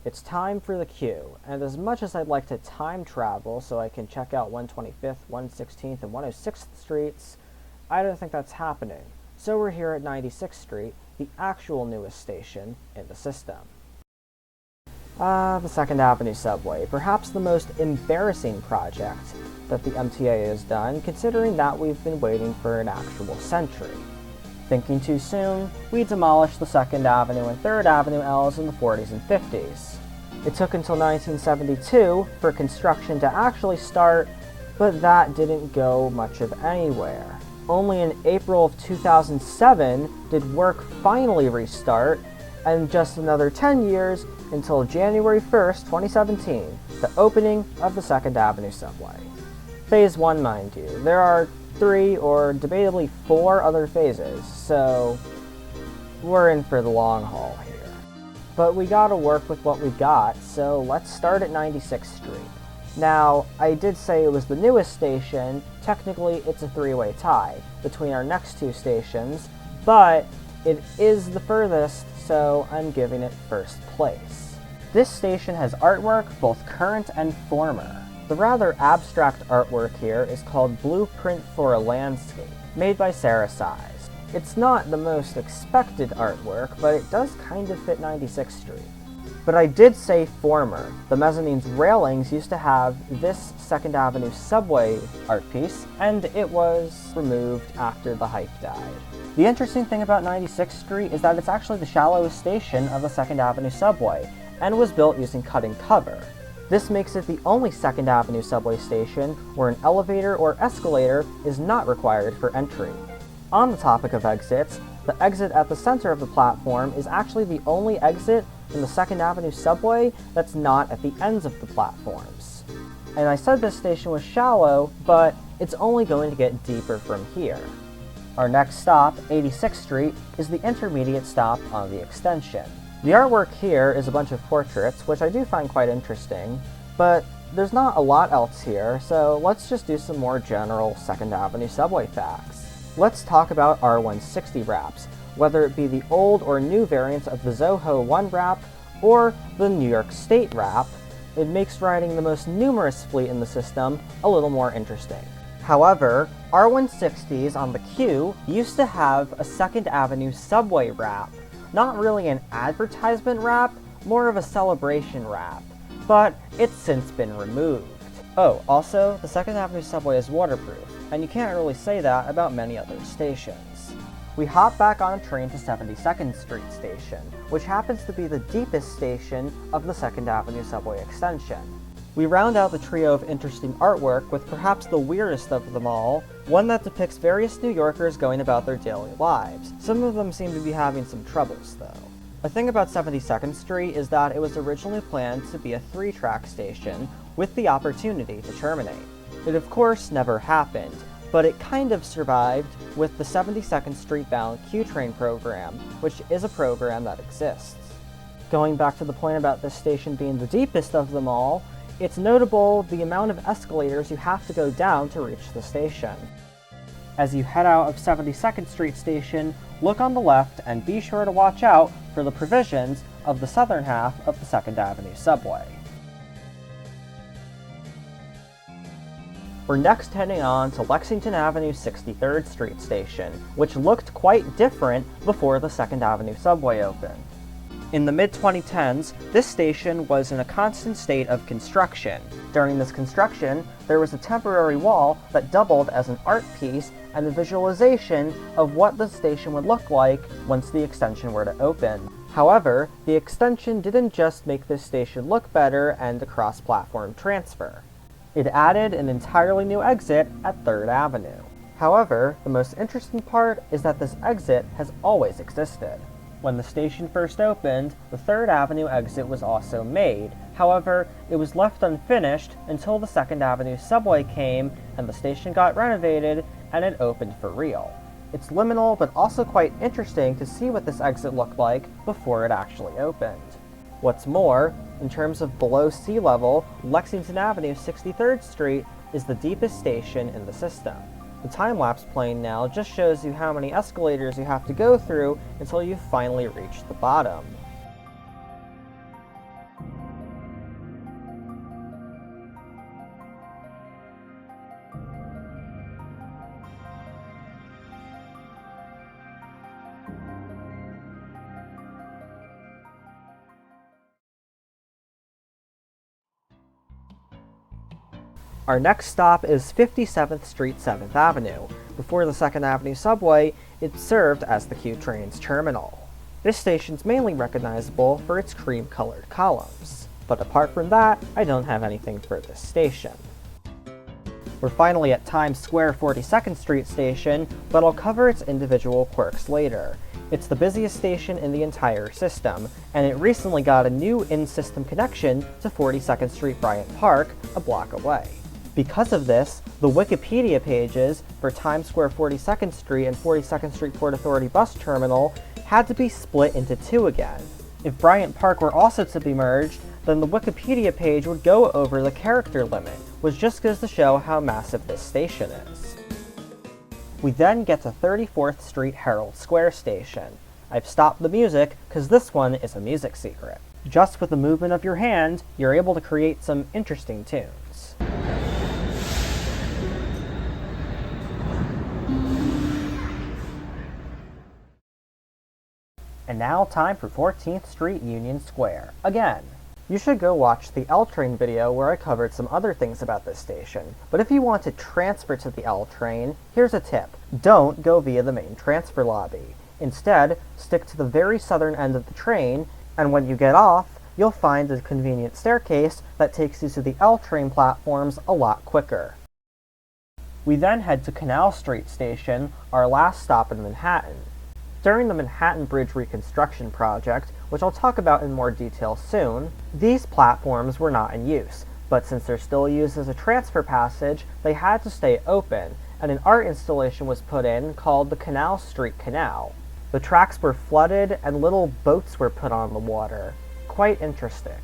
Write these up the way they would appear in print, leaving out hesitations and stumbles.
It's time for the queue, and as much as I'd like to time travel so I can check out 125th, 116th, and 106th Streets, I don't think that's happening. So we're here at 96th Street, the actual newest station in the system. The 2nd Avenue subway, perhaps the most embarrassing project that the MTA has done, considering that we've been waiting for an actual century. Thinking too soon, we demolished the 2nd Avenue and 3rd Avenue Ls in the 40s and 50s. It took until 1972 for construction to actually start, but that didn't go much of anywhere. Only in April of 2007 did work finally restart, and just another 10 years until January 1st, 2017, the opening of the 2nd Avenue subway. Phase 1, mind you. There are 3 or debatably 4 other phases, so we're in for the long haul here. But we gotta work with what we got, so let's start at 96th Street. Now, I did say it was the newest station. Technically, it's a 3-way tie between our next 2 stations, but it is the furthest, so I'm giving it first place. This station has artwork, both current and former. The rather abstract artwork here is called Blueprint for a Landscape, made by Sarah Size. It's not the most expected artwork, but it does kind of fit 96th Street. But I did say former. The mezzanine's railings used to have this 2nd Avenue subway art piece, and it was removed after the hype died. The interesting thing about 96th Street is that it's actually the shallowest station of the 2nd Avenue subway, and was built using cutting cover. This makes it the only 2nd Avenue subway station where an elevator or escalator is not required for entry. On the topic of exits, the exit at the center of the platform is actually the only exit in the 2nd Avenue subway that's not at the ends of the platforms. And I said this station was shallow, but it's only going to get deeper from here. Our next stop, 86th Street, is the intermediate stop on the extension. The artwork here is a bunch of portraits, which I do find quite interesting, but there's not a lot else here, so let's just do some more general 2nd Avenue subway facts. Let's talk about R160 wraps, whether it be the old or new variants of the Zoho 1 wrap or the New York State wrap. It makes riding the most numerous fleet in the system a little more interesting. However, R160s on the queue used to have a 2nd Avenue subway wrap. Not really an advertisement wrap, more of a celebration wrap, but it's since been removed. Oh, also, the 2nd Avenue subway is waterproof, and you can't really say that about many other stations. We hop back on a train to 72nd Street Station, which happens to be the deepest station of the 2nd Avenue subway extension. We round out the trio of interesting artwork with perhaps the weirdest of them all, one that depicts various New Yorkers going about their daily lives. Some of them seem to be having some troubles, though. The thing about 72nd Street is that it was originally planned to be a 3-track station, with the opportunity to terminate. It of course never happened, but it kind of survived with the 72nd Street bound Q train program, which is a program that exists. Going back to the point about this station being the deepest of them all, it's notable the amount of escalators you have to go down to reach the station. As you head out of 72nd Street Station, look on the left and be sure to watch out for the provisions of the southern half of the 2nd Avenue subway. We're next heading on to Lexington Avenue 63rd Street Station, which looked quite different before the 2nd Avenue subway opened. In the mid-2010s, this station was in a constant state of construction. During this construction, there was a temporary wall that doubled as an art piece and a visualization of what the station would look like once the extension were to open. However, the extension didn't just make this station look better and a cross-platform transfer. It added an entirely new exit at 3rd Avenue. However, the most interesting part is that this exit has always existed. When the station first opened, the 3rd Avenue exit was also made. However, it was left unfinished until the 2nd Avenue subway came and the station got renovated and it opened for real. It's liminal, but also quite interesting to see what this exit looked like before it actually opened. What's more, in terms of below sea level, Lexington Avenue 63rd Street is the deepest station in the system. The time-lapse plane now just shows you how many escalators you have to go through until you finally reach the bottom. Our next stop is 57th Street 7th Avenue. Before the 2nd Avenue subway, it served as the Q train's terminal. This station's mainly recognizable for its cream-colored columns. But apart from that, I don't have anything for this station. We're finally at Times Square 42nd Street station, but I'll cover its individual quirks later. It's the busiest station in the entire system, and it recently got a new in-system connection to 42nd Street Bryant Park, a block away. Because of this, the Wikipedia pages for Times Square 42nd Street and 42nd Street Port Authority bus terminal had to be split into two again. If Bryant Park were also to be merged, then the Wikipedia page would go over the character limit, which just goes to show how massive this station is. We then get to 34th Street-Herald Square station. I've stopped the music because this one is a music secret. Just with the movement of your hand, you're able to create some interesting tunes. And now time for 14th Street Union Square, again. You should go watch the L train video where I covered some other things about this station, but if you want to transfer to the L train, here's a tip. Don't go via the main transfer lobby. Instead, stick to the very southern end of the train, and when you get off, you'll find a convenient staircase that takes you to the L train platforms a lot quicker. We then head to Canal Street station, our last stop in Manhattan. During the Manhattan Bridge reconstruction project, which I'll talk about in more detail soon, these platforms were not in use, but since they're still used as a transfer passage, they had to stay open, and an art installation was put in called the Canal Street Canal. The tracks were flooded and little boats were put on the water. Quite interesting.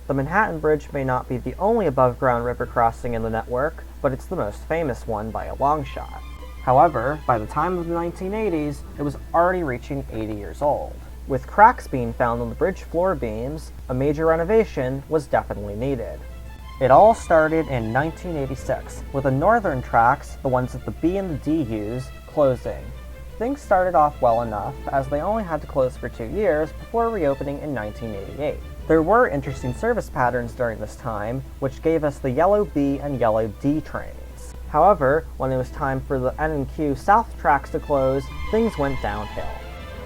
The Manhattan Bridge may not be the only above-ground river crossing in the network, but it's the most famous one by a long shot. However, by the time of the 1980s, it was already reaching 80 years old. With cracks being found on the bridge floor beams, a major renovation was definitely needed. It all started in 1986, with the northern tracks, the ones that the B and the D use, closing. Things started off well enough, as they only had to close for 2 years before reopening in 1988. There were interesting service patterns during this time, which gave us the yellow B and yellow D trains. However, when it was time for the N and Q South tracks to close, things went downhill.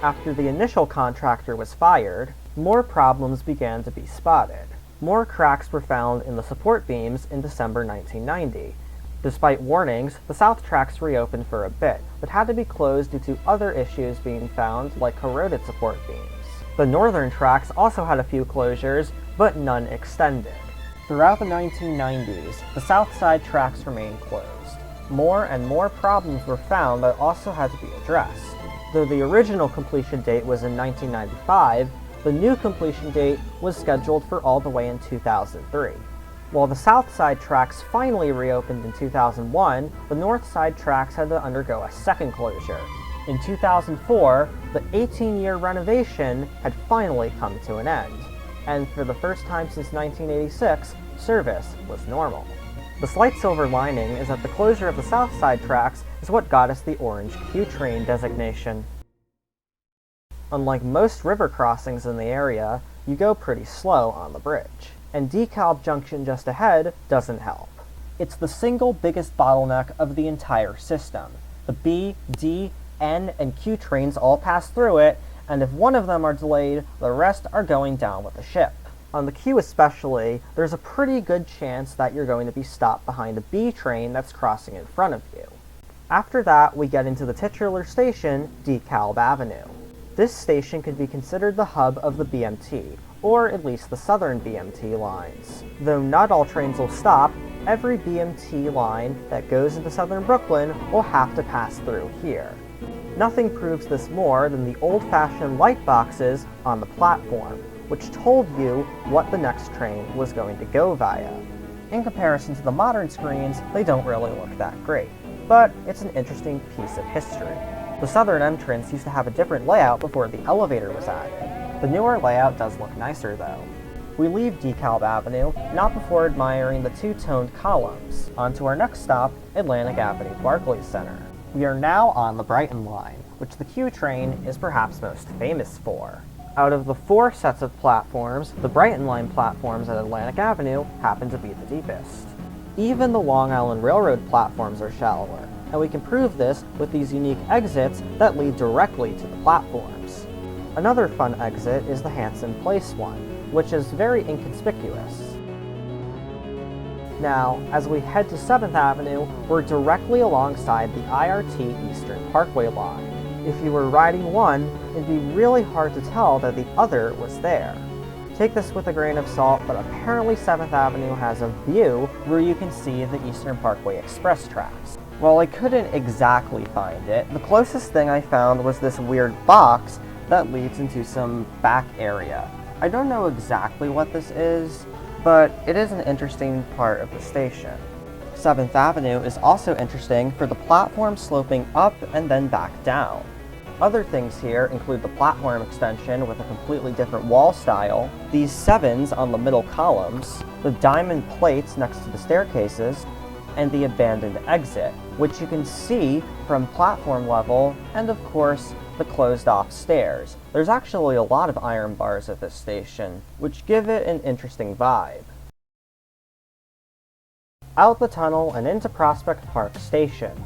After the initial contractor was fired, more problems began to be spotted. More cracks were found in the support beams in December 1990. Despite warnings, the South tracks reopened for a bit, but had to be closed due to other issues being found, like corroded support beams. The northern tracks also had a few closures, but none extended. Throughout the 1990s, the South Side tracks remained closed. More and more problems were found that also had to be addressed. Though the original completion date was in 1995, the new completion date was scheduled for all the way in 2003. While the South Side tracks finally reopened in 2001, the North Side tracks had to undergo a second closure. In 2004, the 18-year renovation had finally come to an end, and for the first time since 1986, service was normal. The slight silver lining is that the closure of the South Side tracks is what got us the orange Q train designation. Unlike most river crossings in the area, you go pretty slow on the bridge, and DeKalb Junction just ahead doesn't help. It's the single biggest bottleneck of the entire system. The B, D, N, and Q trains all pass through it, and if one of them are delayed, the rest are going down with the ship. On the Q especially, there's a pretty good chance that you're going to be stopped behind a B train that's crossing in front of you. After that, we get into the titular station, DeKalb Avenue. This station could be considered the hub of the BMT, or at least the southern BMT lines. Though not all trains will stop, every BMT line that goes into southern Brooklyn will have to pass through here. Nothing proves this more than the old-fashioned light boxes on the platform, which told you what the next train was going to go via. In comparison to the modern screens, they don't really look that great, but it's an interesting piece of history. The southern entrance used to have a different layout before the elevator was added. The newer layout does look nicer though. We leave DeKalb Avenue, not before admiring the two-toned columns. On to our next stop, Atlantic Avenue-Barclays Center. We are now on the Brighton line, which the Q train is perhaps most famous for. Out of the 4 sets of platforms, the Brighton line platforms at Atlantic Avenue happen to be the deepest. Even the Long Island Railroad platforms are shallower, and we can prove this with these unique exits that lead directly to the platforms. Another fun exit is the Hanson Place one, which is very inconspicuous. Now, as we head to 7th Avenue, we're directly alongside the IRT Eastern Parkway line. If you were riding one, it'd be really hard to tell that the other was there. Take this with a grain of salt, but apparently 7th Avenue has a view where you can see the Eastern Parkway Express tracks. While I couldn't exactly find it, the closest thing I found was this weird box that leads into some back area. I don't know exactly what this is, but it is an interesting part of the station. 7th Avenue is also interesting for the platform sloping up and then back down. Other things here include the platform extension with a completely different wall style, these 7s on the middle columns, the diamond plates next to the staircases, and the abandoned exit, which you can see from platform level, and of course, the closed-off stairs. There's actually a lot of iron bars at this station, which give it an interesting vibe. Out the tunnel and into Prospect Park Station.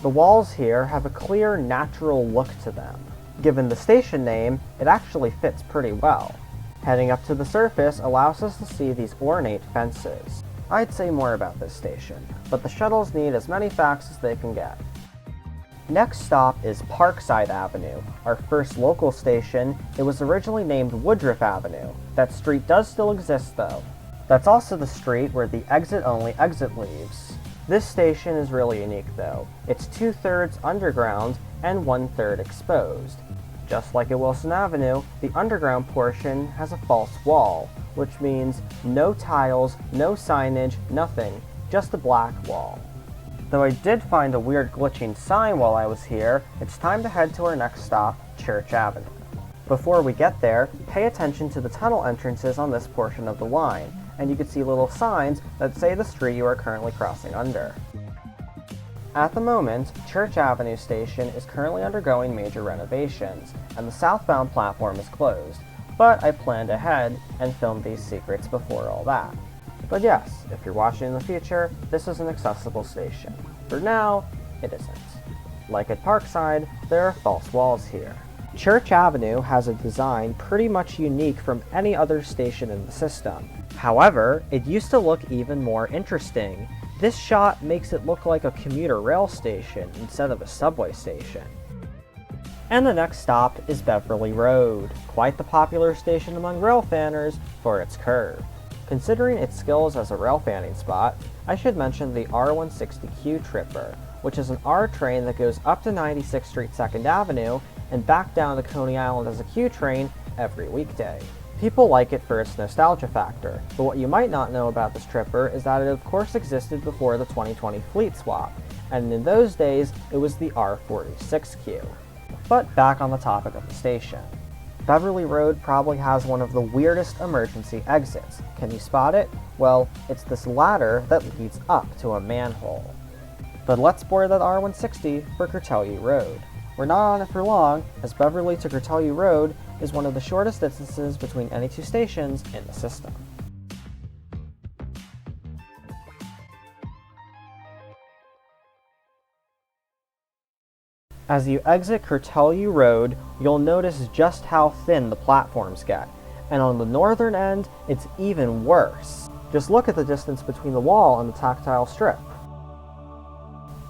The walls here have a clear, natural look to them. Given the station name, it actually fits pretty well. Heading up to the surface allows us to see these ornate fences. I'd say more about this station, but the shuttles need as many facts as they can get. Next stop is Parkside Avenue, our first local station. It was originally named Woodruff Avenue. That street does still exist though. That's also the street where the exit-only exit leaves. This station is really unique though. It's 2/3 underground and 1/3 exposed. Just like at Wilson Avenue, the underground portion has a false wall, which means no tiles, no signage, nothing, just a black wall. Though I did find a weird glitching sign while I was here, it's time to head to our next stop, Church Avenue. Before we get there, pay attention to the tunnel entrances on this portion of the line, and you can see little signs that say the street you are currently crossing under. At the moment, Church Avenue Station is currently undergoing major renovations, and the southbound platform is closed, but I planned ahead and filmed these secrets before all that. But yes, if you're watching in the future, this is an accessible station. For now, it isn't. Like at Parkside, there are false walls here. Church Avenue has a design pretty much unique from any other station in the system. However, it used to look even more interesting. This shot makes it look like a commuter rail station instead of a subway station. And the next stop is Beverley Road, quite the popular station among rail fanners for its curve. Considering its skills as a rail fanning spot, I should mention the R160Q Tripper, which is an R train that goes up to 96th Street 2nd Avenue and back down to Coney Island as a Q train every weekday. People like it for its nostalgia factor, but what you might not know about this Tripper is that it of course existed before the 2020 fleet swap, and in those days it was the R46Q. But back on the topic of the station. Beverley Road probably has one of the weirdest emergency exits. Can you spot it? Well, it's this ladder that leads up to a manhole. But let's board that R160 for Cortelyou Road. We're not on it for long, as Beverley to Cortelyou Road is one of the shortest distances between any two stations in the system. As you exit Cortelyou Road, you'll notice just how thin the platforms get, and on the northern end, it's even worse. Just look at the distance between the wall and the tactile strip.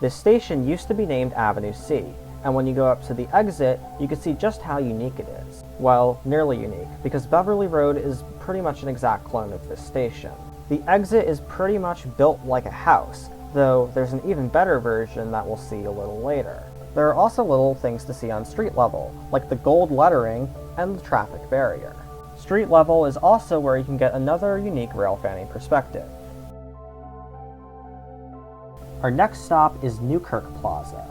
This station used to be named Avenue C, and when you go up to the exit, you can see just how unique it is. Well, nearly unique, because Beverley Road is pretty much an exact clone of this station. The exit is pretty much built like a house, though there's an even better version that we'll see a little later. There are also little things to see on street level, like the gold lettering and the traffic barrier. Street level is also where you can get another unique rail fanning perspective. Our next stop is Newkirk Plaza.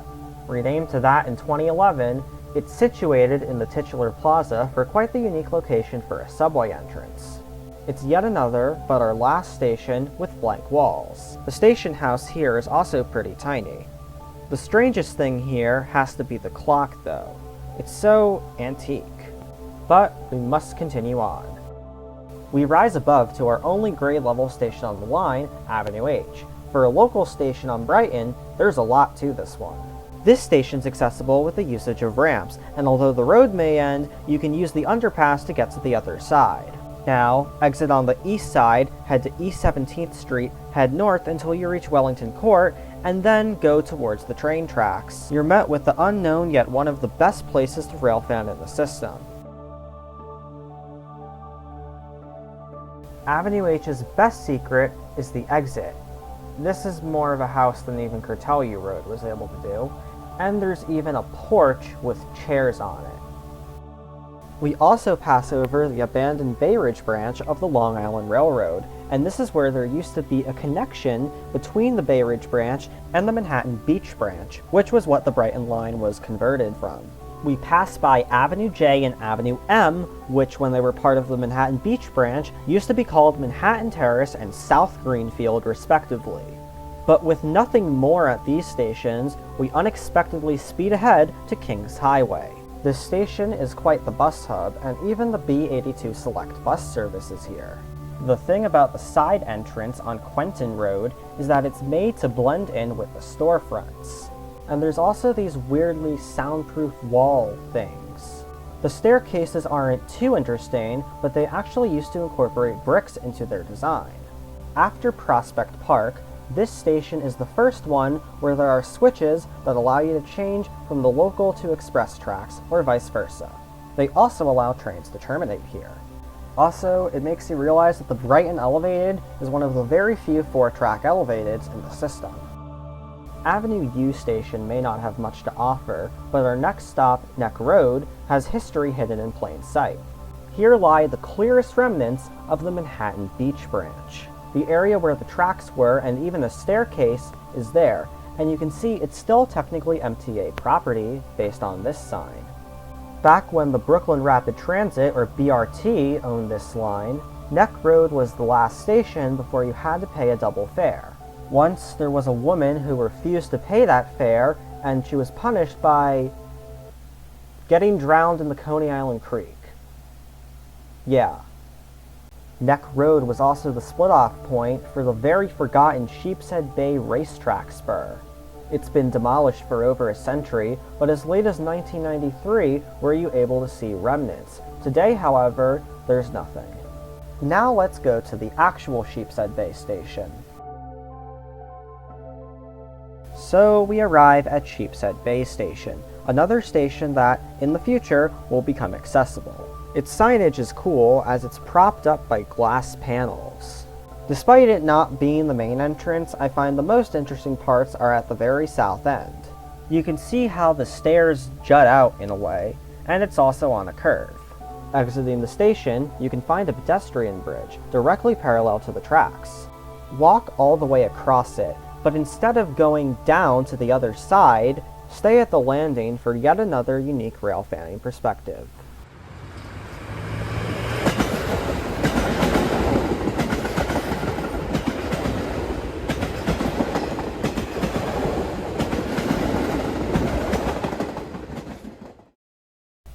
Renamed to that in 2011, it's situated in the titular plaza for quite the unique location for a subway entrance. It's yet another, but our last station, with blank walls. The station house here is also pretty tiny. The strangest thing here has to be the clock though. It's so antique. But we must continue on. We rise above to our only grade level station on the line, Avenue H, For a local station on Brighton, there's a lot to this one. This station's accessible with the usage of ramps, and although the road may end, you can use the underpass to get to the other side. Now, exit on the east side, head to East 17th Street, head north until you reach Wellington Court, and then go towards the train tracks. You're met with the unknown yet one of the best places to railfan in the system. Avenue H's best secret is the exit. This is more of a house than even Cortelyou Road was able to do, and there's even a porch with chairs on it. We also pass over the abandoned Bay Ridge branch of the Long Island Railroad, and this is where there used to be a connection between the Bay Ridge branch and the Manhattan Beach branch, which was what the Brighton line was converted from. We pass by Avenue J and Avenue M, which when they were part of the Manhattan Beach branch, used to be called Manhattan Terrace and South Greenfield respectively. But with nothing more at these stations, we unexpectedly speed ahead to Kings Highway. This station is quite the bus hub, and even the B82 Select bus service is here. The thing about the side entrance on Quentin Road is that it's made to blend in with the storefronts. And there's also these weirdly soundproof wall things. The staircases aren't too interesting, but they actually used to incorporate bricks into their design. After Prospect Park, this station is the first one where there are switches that allow you to change from the local to express tracks, or vice versa. They also allow trains to terminate here. Also, it makes you realize that the Brighton Elevated is one of the very few 4-track elevateds in the system. Avenue U station may not have much to offer, but our next stop, Neck Road, has history hidden in plain sight. Here lie the clearest remnants of the Manhattan Beach branch. The area where the tracks were and even a staircase is there, and you can see it's still technically MTA property based on this sign. Back when the Brooklyn Rapid Transit, or BRT, owned this line, Neck Road was the last station before you had to pay a double fare. Once there was a woman who refused to pay that fare, and she was punished by getting drowned in the Coney Island Creek. Yeah. Neck Road was also the split-off point for the very forgotten Sheepshead Bay racetrack spur. It's been demolished for over a century, but as late as 1993 were you able to see remnants. Today, however, there's nothing. Now let's go to the actual Sheepshead Bay station. So we arrive at Sheepshead Bay Station, another station that, in the future, will become accessible. Its signage is cool as it's propped up by glass panels. Despite it not being the main entrance, I find the most interesting parts are at the very south end. You can see how the stairs jut out in a way, and it's also on a curve. Exiting the station, you can find a pedestrian bridge directly parallel to the tracks. Walk all the way across it, but instead of going down to the other side, stay at the landing for yet another unique rail fanning perspective.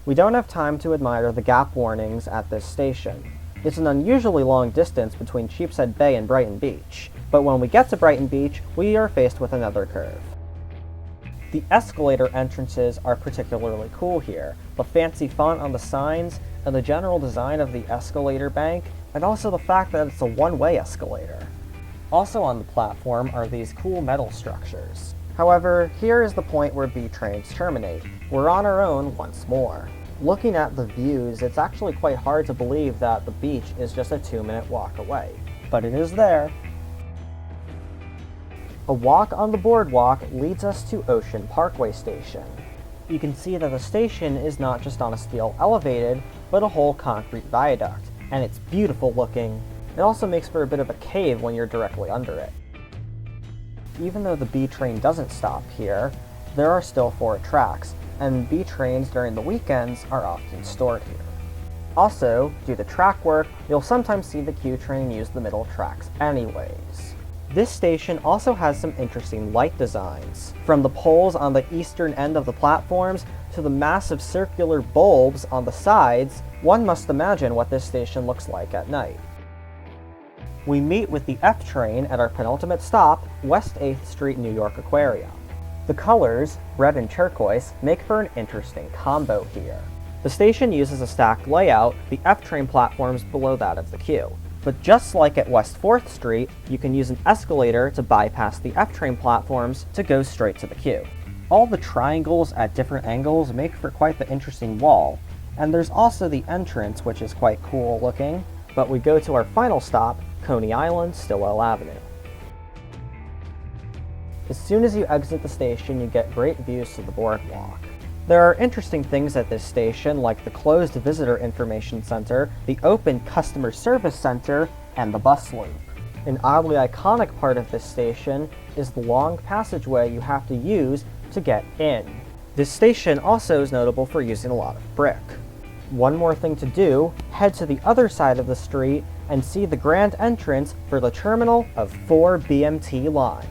We don't have time to admire the gap warnings at this station. It's an unusually long distance between Sheepshead Bay and Brighton Beach, but when we get to Brighton Beach, we are faced with another curve. The escalator entrances are particularly cool here. The fancy font on the signs, and the general design of the escalator bank, and also the fact that it's a one-way escalator. Also on the platform are these cool metal structures. However, here is the point where B trains terminate. We're on our own once more. Looking at the views, it's actually quite hard to believe that the beach is just a 2-minute walk away. But it is there. A walk on the boardwalk leads us to Ocean Parkway Station. You can see that the station is not just on a steel elevated, but a whole concrete viaduct, and it's beautiful looking. It also makes for a bit of a cave when you're directly under it. Even though the B train doesn't stop here, there are still 4 tracks, and B trains during the weekends are often stored here. Also, due to track work, you'll sometimes see the Q train use the middle tracks anyways. This station also has some interesting light designs. From the poles on the eastern end of the platforms to the massive circular bulbs on the sides, one must imagine what this station looks like at night. We meet with the F train at our penultimate stop, West 8th Street, New York Aquarium. The colors, red and turquoise, make for an interesting combo here. The station uses a stacked layout, the F train platforms below that of the queue. But just like at West 4th Street, you can use an escalator to bypass the F train platforms to go straight to the queue. All the triangles at different angles make for quite the interesting wall, and there's also the entrance, which is quite cool looking. But we go to our final stop, Coney Island-Stillwell Avenue. As soon as you exit the station, you get great views to the boardwalk. There are interesting things at this station, like the closed Visitor Information Center, the open Customer Service Center, and the bus loop. An oddly iconic part of this station is the long passageway you have to use to get in. This station also is notable for using a lot of brick. One more thing to do, head to the other side of the street and see the grand entrance for the terminal of 4 BMT lines.